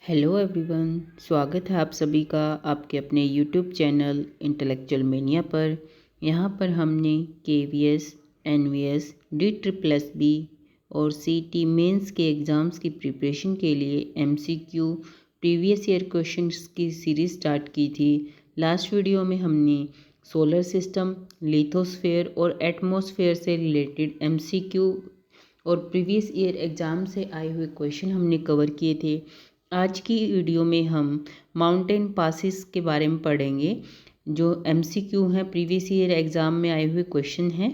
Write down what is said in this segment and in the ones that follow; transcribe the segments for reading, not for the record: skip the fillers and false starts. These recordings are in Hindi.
हेलो एवरीवन, स्वागत है आप सभी का आपके अपने यूट्यूब चैनल इंटेलेक्चुअल मेनिया पर। यहाँ पर हमने केवीएस, एनवीएस, DSSS और सीटी मेंस के एग्ज़ाम्स की प्रिपरेशन के लिए एमसीक्यू प्रीवियस ईयर क्वेश्चंस की सीरीज़ स्टार्ट की थी। लास्ट वीडियो में हमने सोलर सिस्टम, लिथोस्फेयर और एटमॉस्फेयर से रिलेटेड एमसीक्यू और प्रीवियस ईयर एग्ज़ाम से आए हुए क्वेश्चन हमने कवर किए थे। आज की वीडियो में हम माउंटेन पासिस के बारे में पढ़ेंगे। जो एमसीक्यू हैं, प्रीवियस ईयर एग्ज़ाम में आए हुए क्वेश्चन हैं,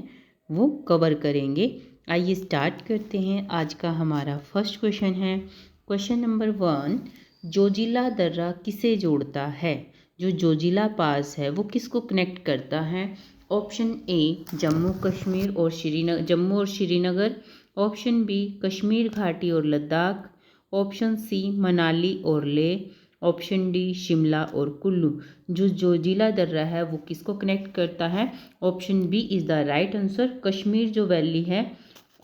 वो कवर करेंगे। आइए स्टार्ट करते हैं। आज का हमारा फर्स्ट क्वेश्चन है क्वेश्चन नंबर 1। जोजिला दर्रा किसे जोड़ता है? जो जोजिला पास है वो किसको कनेक्ट करता है? ऑप्शन ए जम्मू कश्मीर और श्रीनगर। ऑप्शन बी कश्मीर घाटी और लद्दाख। ऑप्शन सी मनाली और लेह। ऑप्शन डी शिमला और कुल्लू। जो जोजिला दर्रा है वो किसको कनेक्ट करता है? Option B is the right answer. Kashmir जो वैली है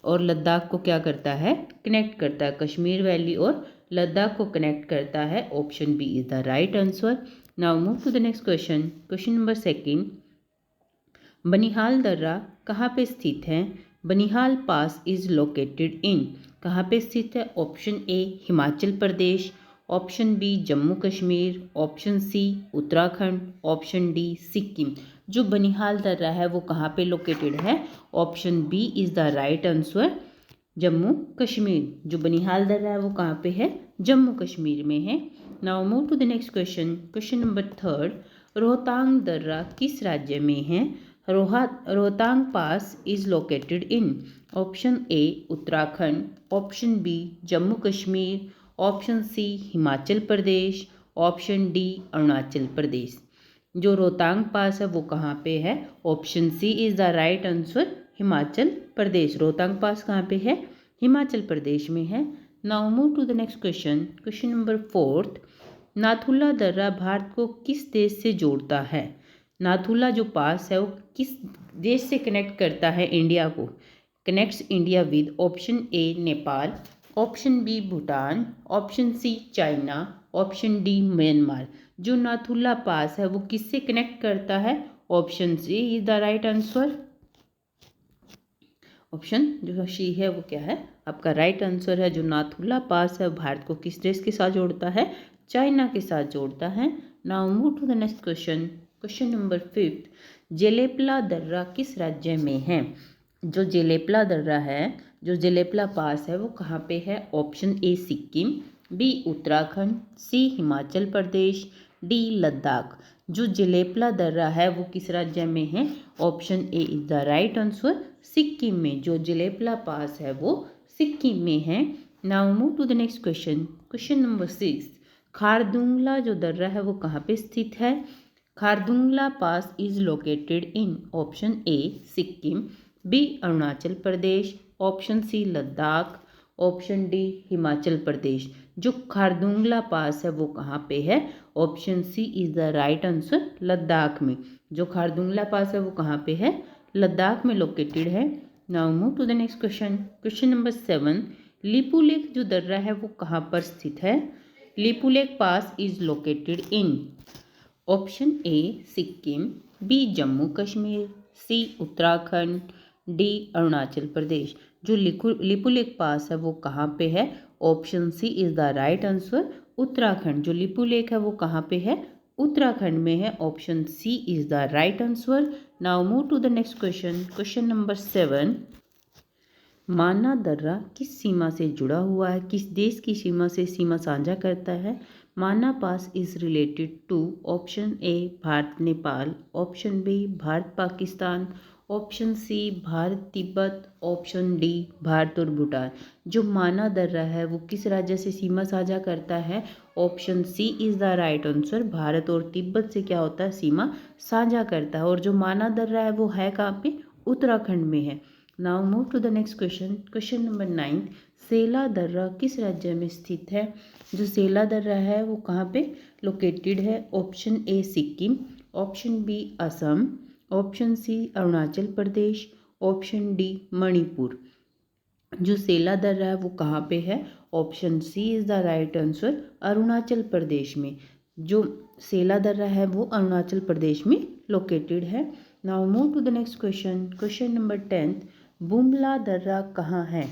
और लद्दाख को क्या करता है? कनेक्ट करता है। कश्मीर वैली और लद्दाख को कनेक्ट करता है। Option B is the right answer. Now move to the next question. Question number 2। Banihal दर्रा कहाँ पे स्थित है? Banihal pass is located in. कहाँ पे स्थित है? Option A Himachal Pradesh. Option B Jammu Kashmir. Option C Uttarakhand. Option D Sikkim. जो बनिहाल दर्रा है वो कहाँ पे लोकेटेड है? Option B is the right answer, Jammu Kashmir. जो बनिहाल दर्रा है वो कहाँ पे है? जम्मू कश्मीर में है। Now move to the next question. Question number 3। Rohtang दर्रा किस राज्य में है? Rohtang pass is located in. Option A Uttarakhand. Option B Jammu Kashmir. Option C Himachal Pradesh. Option D Arunachal Pradesh. जो रोहतांग पास है वो कहाँ पे है? Option C is the right answer, Himachal Pradesh. Rohtang pass कहाँ पे है? हिमाचल प्रदेश में है। Now move to the next question. Question number 4। Nathula दर्रा भारत को किस देश से जोड़ता है? नाथुला जो पास है वो किस देश से कनेक्ट करता है इंडिया को? Connects India with option A Nepal. Option B Bhutan. Option C China. Option D Myanmar. जो नाथुला पास है वो किससे कनेक्ट करता है? Option C is the right answer. Option जो सी है वो क्या है? आपका राइट आंसर है। जो नाथुला पास है भारत को किस देश के साथ जोड़ता है? चाइना के साथ जोड़ता है। Now move to the next question. Question number 5। Jelepla दर्रा किस राज्य में है? जो जेलेपला दर्रा है, जो जेलेपला पास है वो कहाँ पे है? Option A Sikkim. B Uttarakhand. C Himachal Pradesh. D Ladakh. जो जेलेपला दर्रा है वो किस राज्य में है? Option A is the right answer, Sikkim में। जो जेलेपला पास है वो सिक्किम में है। Now move to the next question. Question number 6। Khardungla जो दर्रा है वो कहाँ पे स्थित है? Khardungla pass is located in. Option A Sikkim. B Arunachal Pradesh. Option C Ladakh. Option D Himachal Pradesh. जो खारदुंगला पास है वो कहाँ पे है? Option C is the right answer, Ladakh में। जो खारदुंगला पास है वो कहाँ पे है? लद्दाख में लोकेटेड है। Now move to the next question. Question number 7। Lipulekh जो दर्रा है वो कहाँ पर स्थित है? Lipulekh pass is located in. Option A Sikkim. B Jammu Kashmir. C Uttarakhand. D Arunachal Pradesh. जो लिपुलेख पास है वो कहाँ पे है? Option C is the right answer, Uttarakhand. जो लिपुलेख है वो कहाँ पे है? उत्तराखंड में है। Option C is the right answer. Now move to the next question. Question number 7। Mana दर्रा किस सीमा से जुड़ा हुआ है? किस देश की सीमा से सीमा साझा करता है? Mana pass is related to. Option A Bharat Nepal. Option B Bharat Pakistan. Option C Bharat Tibet. Option D Bharat और भूटान। जो माना दर्रा है वो किस राज्य से सीमा साझा करता है? Option C is the right answer, Bharat और तिब्बत से क्या होता है? सीमा साझा करता है। और जो माना दर्रा है वो है कहाँ पे? उत्तराखंड में है। Now move to the next question. Question number 9। Sela दर्रा किस राज्य में स्थित है? जो सेला दर्रा है वो कहाँ पे लोकेटेड है? Option A Sikkim. Option B Assam. Option C Arunachal Pradesh. Option D Manipur. जो सेला दर्रा है वो कहाँ पे है? Option C is the right answer, Arunachal Pradesh में। जो सेला दर्रा है वो अरुणाचल प्रदेश में लोकेटेड है। Now move to the next question. Question number 10, Bumla दर्रा कहाँ है?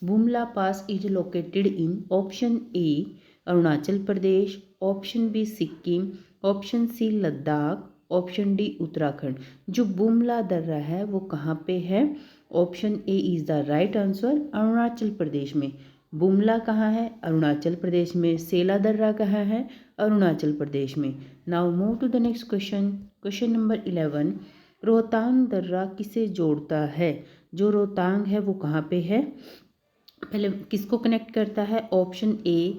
Bumla pass is located in option A Arunachal Pradesh, option B Sikkim, option C Ladakh, option D Uttarakhand. जो बुमला दर्रा है वो कहाँ पे है? Option A is the right answer, Arunachal Pradesh में। बुमला कहाँ है? अरुणाचल प्रदेश में। सेला दर्रा कहाँ है? अरुणाचल प्रदेश में। Now move to the next question. Question number 11, Rohtang दर्रा किसे जोड़ता है? जो रोहतांग है वो कहाँ पे है? पहले किसको कनेक्ट करता है? ऑप्शन ए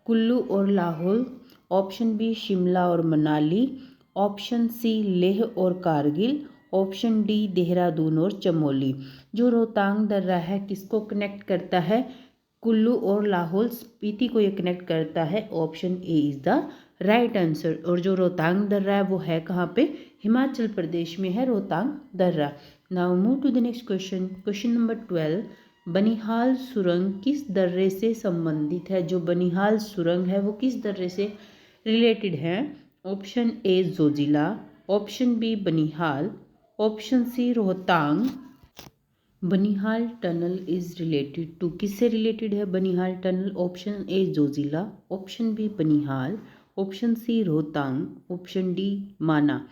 कुल्लू और लाहौल, ऑप्शन बी शिमला और मनाली, ऑप्शन सी लेह और कारगिल, ऑप्शन डी देहरादून और चमोली। जो रोहतांग दर्रा है किसको कनेक्ट करता है? कुल्लू और लाहौल स्पीति को ये कनेक्ट करता है। Option A is the right answer. और जो रोहतांग दर्रा है वो है कहाँ पे? हिमाचल प्रदेश में है रोहतांग दर्रा। Now move to the next question. Question number 12, Banihal सुरंग किस दर्रे से संबंधित है? जो बनिहाल सुरंग है वो किस दर्रे से रिलेटेड है? Option A Zojila, option B Banihal, option C Rohtang. Banihal tunnel is related to, किससे रिलेटेड है Banihal tunnel? Option A Zojila, option B Banihal, option C Rohtang, option D Mana.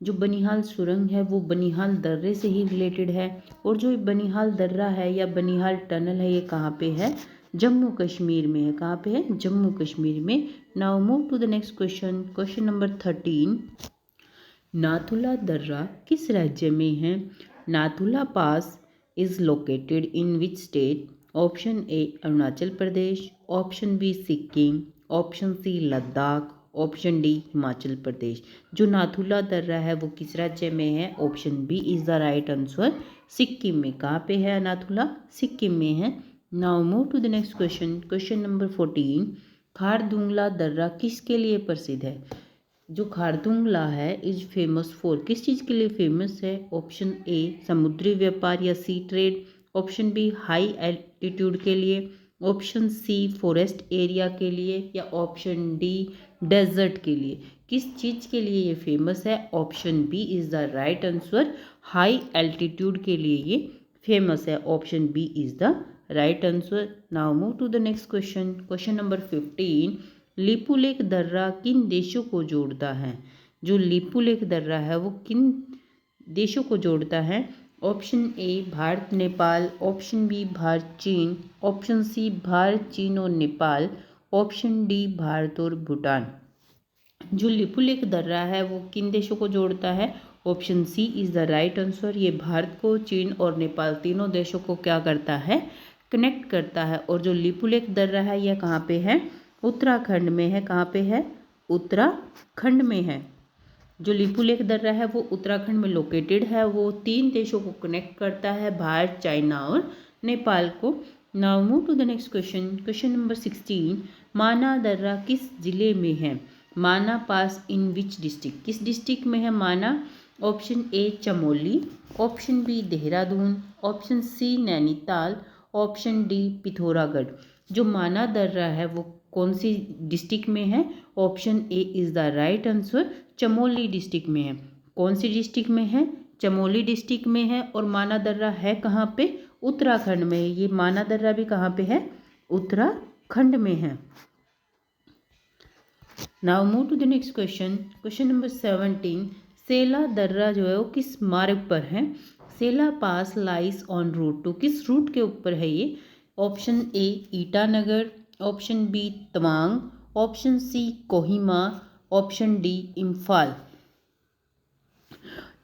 जो बनिहाल सुरंग है वो बनिहाल दर्रे से ही रिलेटेड है। और जो बनिहाल दर्रा है या बनिहाल टनल है ये कहाँ पे है? जम्मू कश्मीर में है। कहाँ पे है? जम्मू कश्मीर में। Now move to the next question. Question number 13, Nathula दर्रा किस राज्य में है? Nathula pass is located in which state? Option A Arunachal Pradesh, option B Sikkim, option C Ladakh, option D Himachal Pradesh. जो नाथुला दर्रा है वो किस राज्य में है? Option B is the right answer, Sikkim में। कहाँ पे है नाथुला? सिक्किम में है। Now move to the next question. Question number 14, Khardungla दर्रा किसके लिए प्रसिद्ध है? जो खारदुंगला है इज फेमस फॉर, किस चीज़ के लिए फेमस है? ऑप्शन ए समुद्री व्यापार या sea trade, option B high altitude के लिए, ऑप्शन सी फॉरेस्ट एरिया के लिए, या ऑप्शन डी डेजर्ट के लिए। किस चीज़ के लिए ये फेमस है? Option B is the right answer, high altitude के लिए ये फेमस है। Option B is the right answer. Now move to the next question. Question number 15, Lipulekh दर्रा किन देशों को जोड़ता है? जो लिपुलेख दर्रा है वो किन देशों को जोड़ता है? Option A Bharat Nepal, option B Bharat चीन, ऑप्शन सी भारत चीन और नेपाल, ऑप्शन डी भारत और भूटान। जो लिपुलेख दर्रा है वो किन देशों को जोड़ता है? Option C is the right answer. ये भारत को, चीन और नेपाल तीनों देशों को क्या करता है? कनेक्ट करता है। और जो लिपुलेख दर्रा है यह कहाँ पे है? उत्तराखंड में है। कहाँ पे है? उत्तराखंड में है। जो लिपुलेख दर्रा है वो उत्तराखंड में लोकेटेड है। वो 3 देशों को कनेक्ट करता है, भारत, चाइना और नेपाल को। Now move to the next question. Question number 16, Mana दर्रा किस जिले में है? माना पास इन विच डिस्ट्रिक्ट, किस डिस्ट्रिक्ट में है माना? Option A Chamoli, option B Dehradun, option C Nainital, option D Pithoragarh. जो माना दर्रा है वो कौन सी डिस्ट्रिक्ट में है? Option A is the right answer, Chamoli district में है। कौन सी डिस्ट्रिक्ट में है? चमोली डिस्ट्रिक्ट में है। और माना दर्रा है कहाँ पे? उत्तराखंड में है। ये माना दर्रा भी कहाँ पे है? उत्तराखंड में है। Now move to the next question. Question number 17, Sela दर्रा जो है वो किस मार्ग पर है? Sela pass lies on route to, किस रूट के ऊपर है ये? Option A Itanagar, option B Tawang, option C Kohima, option D Imphal.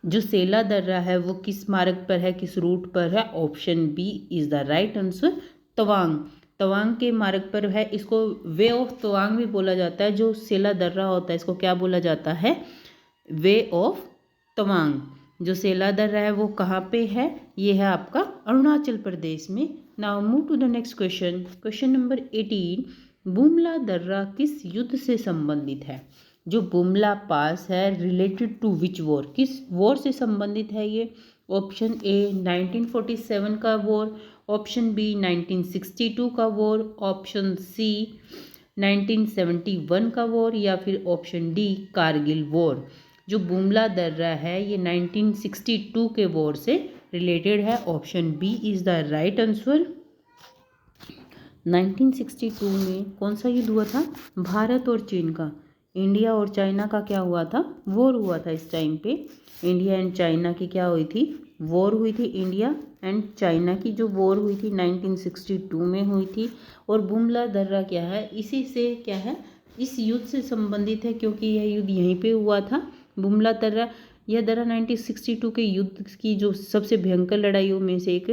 जो सेला दर्रा है वो किस मार्ग पर है, किस रूट पर है? Option B is the right answer, Tawang. Tawang के मार्ग पर है। इसको वे ऑफ तवांग भी बोला जाता है। जो सेला दर्रा होता है इसको क्या बोला जाता है? Way of Tawang. जो सेला दर्रा है वो कहाँ पे है? ये है आपका अरुणाचल प्रदेश में। Now move to the next question. Question number 18, Bumla दर्रा किस युद्ध से संबंधित है? जो बुमला पास है रिलेटेड टू विच वॉर, किस वॉर से संबंधित है ये? ऑप्शन ए 1947 का वॉर, ऑप्शन बी 1962 का वॉर, ऑप्शन सी 1971 का वॉर, या फिर ऑप्शन डी कारगिल वॉर। जो बुमला दर्रा है ये 1962 के वॉर से रिलेटेड है। Option B is the right answer. 1962 में कौन सा युद्ध हुआ था? भारत और चीन का, इंडिया और चाइना का क्या हुआ था? वॉर हुआ था। इस टाइम पे इंडिया एंड चाइना की क्या हुई थी? वॉर हुई थी। इंडिया एंड चाइना की जो वॉर हुई थी 1962 में हुई थी। और बुमला दर्रा क्या है? इसी से क्या है, इस युद्ध से संबंधित है, क्योंकि यह युद्ध यहीं पे हुआ था। बुमला दर्रा, यह दर्रा 1962 के युद्ध की जो सबसे भयंकर लड़ाइयों में से एक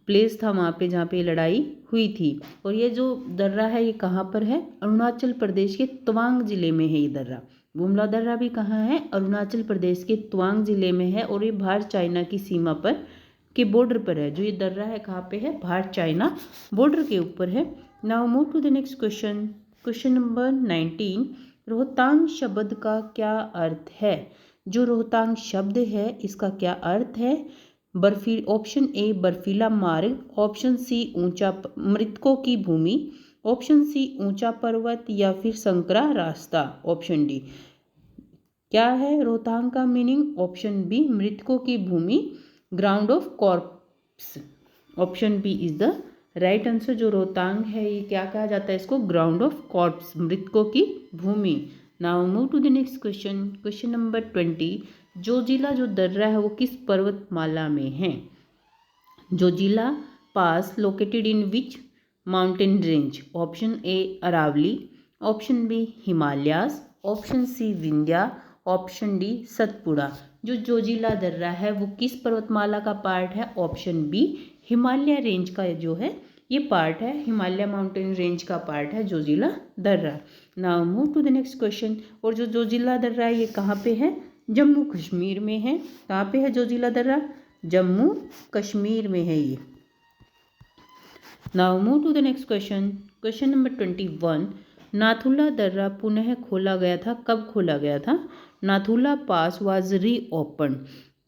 प्लेस था वहाँ पे जहाँ पे लड़ाई हुई थी। और ये जो दर्रा है ये कहाँ पर है? अरुणाचल प्रदेश के तवांग जिले में है ये दर्रा। बुमला दर्रा भी कहाँ है? अरुणाचल प्रदेश के तवांग जिले में है। और ये भारत चाइना की सीमा पर के बॉर्डर पर है। जो ये दर्रा है कहाँ पे है? भारत चाइना बॉर्डर के ऊपर है। Now move to the next question. Question number 19, Rohtang शब्द का क्या अर्थ है? जो रोहतांग शब्द है इसका क्या अर्थ है? बर्फी, ऑप्शन ए बर्फीला मार्ग, ऑप्शन सी ऊंचा मृतकों की भूमि, ऑप्शन सी ऊंचा पर्वत, या फिर संकरा रास्ता। ऑप्शन डी क्या है रोहतांग का मीनिंग? ऑप्शन बी मृतकों की भूमि, ground of corpse. Option B is the right answer. जो रोहतांग है ये क्या कहा जाता है? इसको ग्राउंड ऑफ कॉर्प्स, मृतकों की भूमि। Now move to the next question. Question number 20, Zojila जो दर्रा है वो किस पर्वतमाला में है? Zojila pass located in which mountain range? Option A Aravalli, option B Himalayas, option C Vindhya, option D Satpura. जो जोजिला दर्रा है वो किस पर्वतमाला का पार्ट है? ऑप्शन बी हिमालय रेंज का जो है ये पार्ट है, हिमालय माउंटेन रेंज का पार्ट है जोजिला दर्रा। Now move to the next question. और जो जोजिला दर्रा है ये कहाँ पे है? जम्मू कश्मीर में है। कहाँ पे है जोजिला दर्रा? जम्मू कश्मीर में है ये। Now move to the next question. Question number 21, Nathula दर्रा पुनः खोला गया था, कब खोला गया था? Nathula pass was reopen,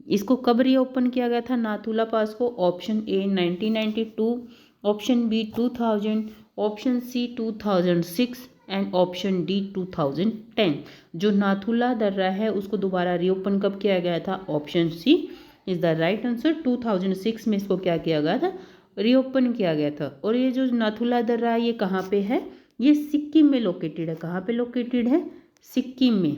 इसको कब री ओपन किया गया था नाथुला पास को? Option A 1992, option B 2000, option C 2006 and option D 2010। जो नाथुला दर्रा है उसको दोबारा रीओपन कब किया गया था? Option C is the right answer. 2006 में इसको क्या किया गया था? रीओपन किया गया था। और ये जो नाथुला दर्रा है ये कहाँ पे है? ये सिक्किम में लोकेटेड है। कहाँ पे लोकेटेड है? सिक्किम में।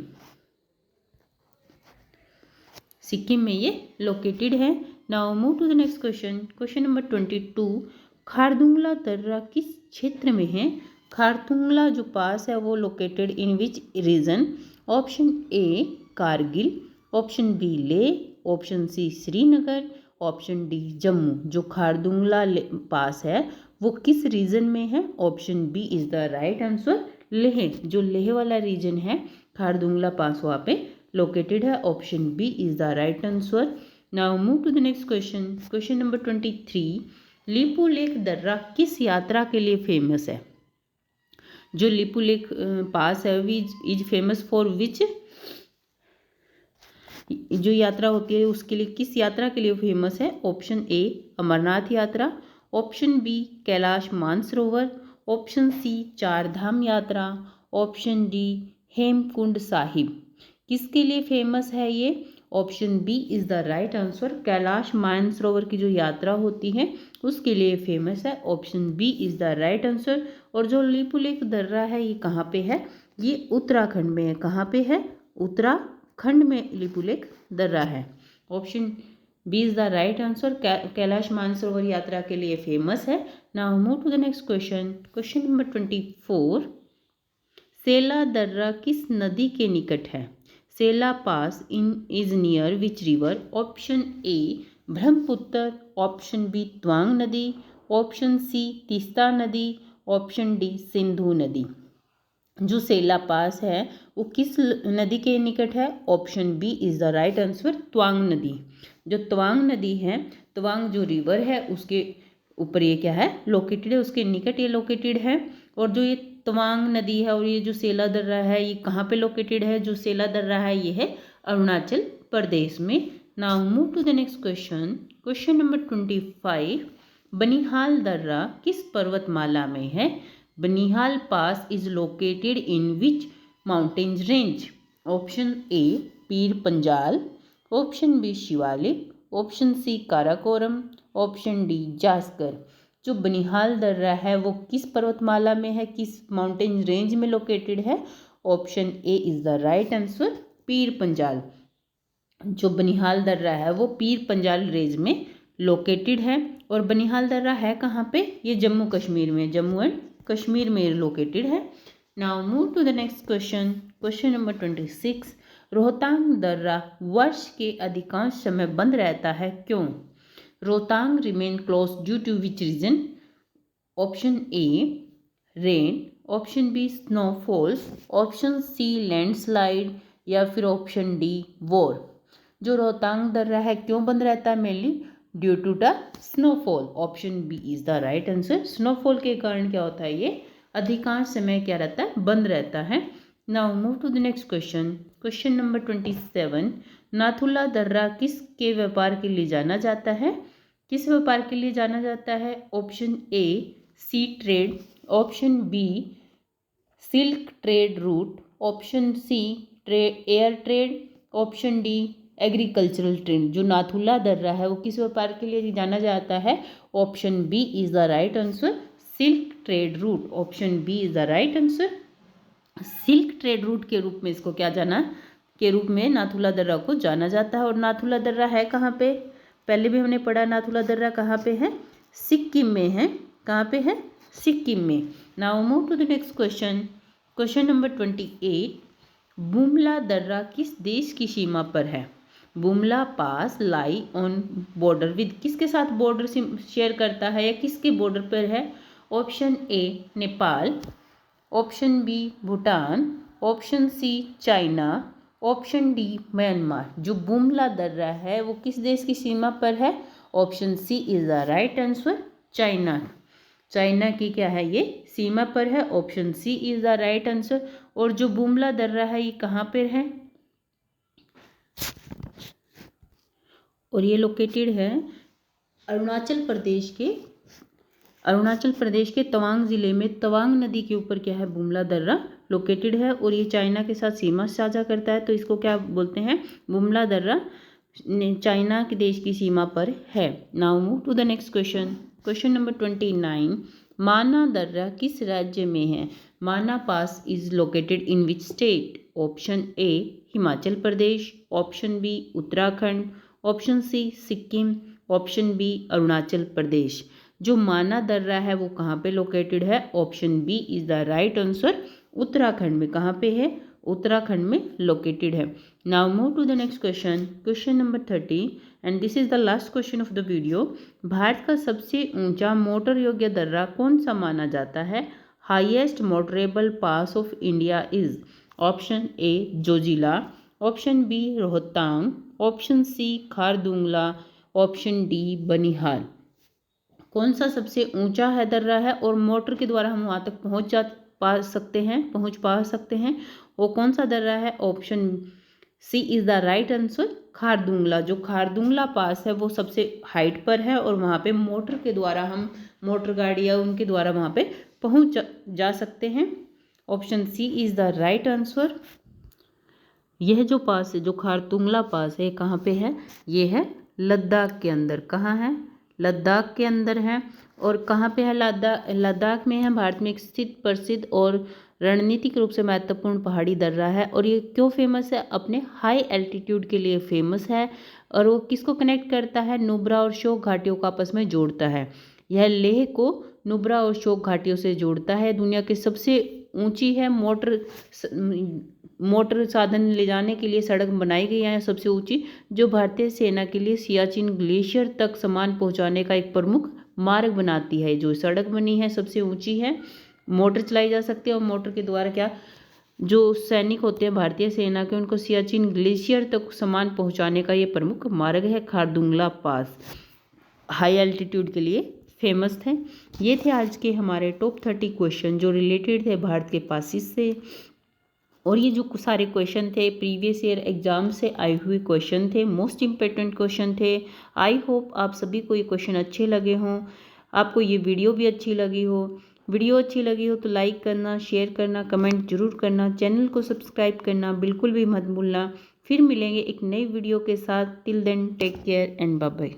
सिक्किम में ये लोकेटेड है। Now move to the next question. Question number 22, Khardungla दर्रा किस क्षेत्र में है? खारदुंगला जो पास है वो located in which reason? Option A Kargil, option B Leh, option C Srinagar, option D Jammu. जो खारदुंगला पास है वो किस रीजन में है? Option B is the right answer. Leh, जो लेह वाला रीजन है खारदुंगला पास वहाँ पे लोकेटेड है। Option B is the right answer. Now move to the next question. Question number 23, Lipulekh दर्रा किस यात्रा के लिए फेमस है? जो लिपुलेख पास है which is famous for which, जो यात्रा होती है उसके लिए, किस यात्रा के लिए फेमस है? ऑप्शन ए अमरनाथ यात्रा, option B Kailash Mansarovar, option C Char Dham यात्रा, ऑप्शन डी हेमकुंड साहिब। किसके लिए फेमस है ये? Option B is the right answer. Kailash Mansarovar की जो यात्रा होती है उसके लिए फेमस है। Option B is the right answer. और जो लिपुलेख दर्रा है ये कहाँ पे है? ये उत्तराखंड में है। कहाँ पे है? उत्तराखंड में लिपुलेख दर्रा है। Option B is the right answer. Kailash Mansarovar यात्रा के लिए फेमस है। Now move to the next question. Question number 24, Sela दर्रा किस नदी के निकट है? Sela pass in is near which river? Option A Brahmaputra, option B Tawang नदी, ऑप्शन सी तीस्ता नदी, ऑप्शन डी सिंधु नदी। जो सेला पास है वो किस नदी के निकट है? Option B is the right answer, Tawang नदी। जो त्वांग नदी है, त्वांग जो रिवर है उसके ऊपर ये क्या है? लोकेटेड है, उसके निकट ये लोकेटेड है। और जो ये तवांग नदी है और ये जो सेला दर्रा है ये कहाँ पे लोकेटेड है? जो सेला दर्रा है ये है अरुणाचल प्रदेश में। Now move to the next question. Question number 25, Banihal दर्रा किस पर्वतमाला में है? Banihal pass is located in which mountain range? Option A Pir Panjal, option B Shivalik, option C Karakoram, option D Zanskar. जो बनिहाल दर्रा है वो किस पर्वतमाला में है, किस माउंटेन रेंज में लोकेटेड है? Option A is the right answer, Pir Panjal. जो बनिहाल दर्रा है वो पीर पंजाल रेंज में लोकेटेड है। और बनिहाल दर्रा है कहाँ पे? ये जम्मू कश्मीर में, जम्मू एंड कश्मीर में लोकेटेड है। Now move to the next question, question number 26। Rohtang दर्रा वर्ष के अधिकांश समय बंद रहता है, क्यों? Rohtang remain close due to which reason? Option A rain, option B snowfalls, option C landslide, या फिर ऑप्शन डी वॉर। जो रोहतांग दर्रा है क्यों बंद रहता है? Mainly due to the snowfall. Option B is the right answer. Snowfall के कारण क्या होता है? ये अधिकांश समय क्या रहता है? बंद रहता है। Now move to the next question, question number 27। Nathula दर्रा किसके व्यापार के लिए जाना जाता है? किस व्यापार के लिए जाना जाता है? Option A sea trade, option B silk trade route, option C air trade, option D agricultural trade. जो नाथुला दर्रा है वो किस व्यापार के लिए जाना जाता है? Option B is the right answer, silk trade route. Option B is the right answer. Silk trade route के रूप में इसको क्या जाना के रूप में नाथुला दर्रा को जाना जाता है। और नाथुला दर्रा है कहाँ पे? पहले भी हमने पढ़ा, नाथुला दर्रा कहाँ पे है? सिक्किम में है। कहाँ पे है? सिक्किम में। Now move to the next question, question number 28। Bumla दर्रा किस देश की सीमा पर है? Bumla pass lie on border with, किसके साथ बॉर्डर शेयर करता है या किसके बॉर्डर पर है? Option A Nepal, option B Bhutan, option C China, option D Myanmar. जो बुमला दर्रा है वो किस देश की सीमा पर है? Option C is the right answer, China. China की क्या है? ये सीमा पर है। Option C is the right answer. और जो बुमला दर्रा है ये कहाँ पर है? और ये लोकेटेड है अरुणाचल प्रदेश के तवांग ज़िले में, तवांग नदी के ऊपर क्या है? बुमला दर्रा लोकेटेड है। और ये चाइना के साथ सीमा साझा करता है, तो इसको क्या बोलते हैं? बुमला दर्रा चाइना के देश की सीमा पर है। Now move to the next question, question number 29। Mana दर्रा किस राज्य में है? Mana pass is located in which state? Option A Himachal Pradesh, option B Uttarakhand, option C Sikkim, option B Arunachal Pradesh. जो माना दर्रा है वो कहाँ पे लोकेटेड है? Option B is the right answer, Uttarakhand में। कहाँ पे है? उत्तराखंड में लोकेटेड है। Now move to the next question, question number 30 and this is the last question of the video. Bharat का सबसे ऊंचा मोटर योग्य दर्रा कौन सा माना जाता है? Highest motorable pass of India is? Option A Zojila, option B Rohtang, option C Khardungla, option D Banihal. कौन सा सबसे ऊंचा है दर्रा है और मोटर के द्वारा हम वहाँ तक पहुँच पा सकते हैं? वो कौन सा दर्रा है? Option C is the right answer, Khardungla. जो खारदुंगला पास है वो सबसे हाइट पर है और वहाँ पे मोटर के द्वारा हम मोटर गाड़ी या उनके द्वारा वहाँ पे पहुँच जा सकते हैं। Option C is the right answer. यह जो पास है, जो खारदुंगला पास है, कहाँ पे है? ये है लद्दाख के अंदर। कहाँ है? लद्दाख के अंदर है। और कहाँ पे है? लद्दाख में है। भारत में एक स्थित प्रसिद्ध और रणनीतिक रूप से महत्वपूर्ण पहाड़ी दर्रा है। और ये क्यों फेमस है? अपने हाई एल्टीट्यूड के लिए फेमस है। और वो किसको कनेक्ट करता है? नुब्रा और शोक घाटियों को आपस में जोड़ता है। यह लेह को नुब्रा और शोक घाटियों से जोड़ता है। दुनिया की सबसे ऊंची है। मोटर साधन ले जाने के लिए सड़क बनाई गई है सबसे ऊंची, जो भारतीय सेना के लिए सियाचिन ग्लेशियर तक सामान पहुंचाने का एक प्रमुख मार्ग बनाती है। जो सड़क बनी है सबसे ऊंची है, मोटर चलाई जा सकती है और मोटर के द्वारा क्या, जो सैनिक होते हैं भारतीय सेना के, उनको सियाचिन ग्लेशियर तक सामान पहुंचाने का ये प्रमुख मार्ग है। खारदुंगला पास हाई एल्टीट्यूड के लिए फेमस थे। ये थे आज के हमारे टॉप 30 क्वेश्चन जो रिलेटेड थे भारत के पासिस से। और ये जो सारे क्वेश्चन थे प्रीवियस ईयर एग्जाम से आए हुए क्वेश्चन थे, मोस्ट इम्पोर्टेंट क्वेश्चन थे। आई होप आप सभी को ये क्वेश्चन अच्छे लगे हों। आपको ये वीडियो भी अच्छी लगी हो। वीडियो अच्छी लगी हो तो लाइक करना, शेयर करना, कमेंट जरूर करना, चैनल को सब्सक्राइब करना बिल्कुल भी मत भूलना। फिर मिलेंगे एक नई वीडियो के साथ। Till then take care and bye bye.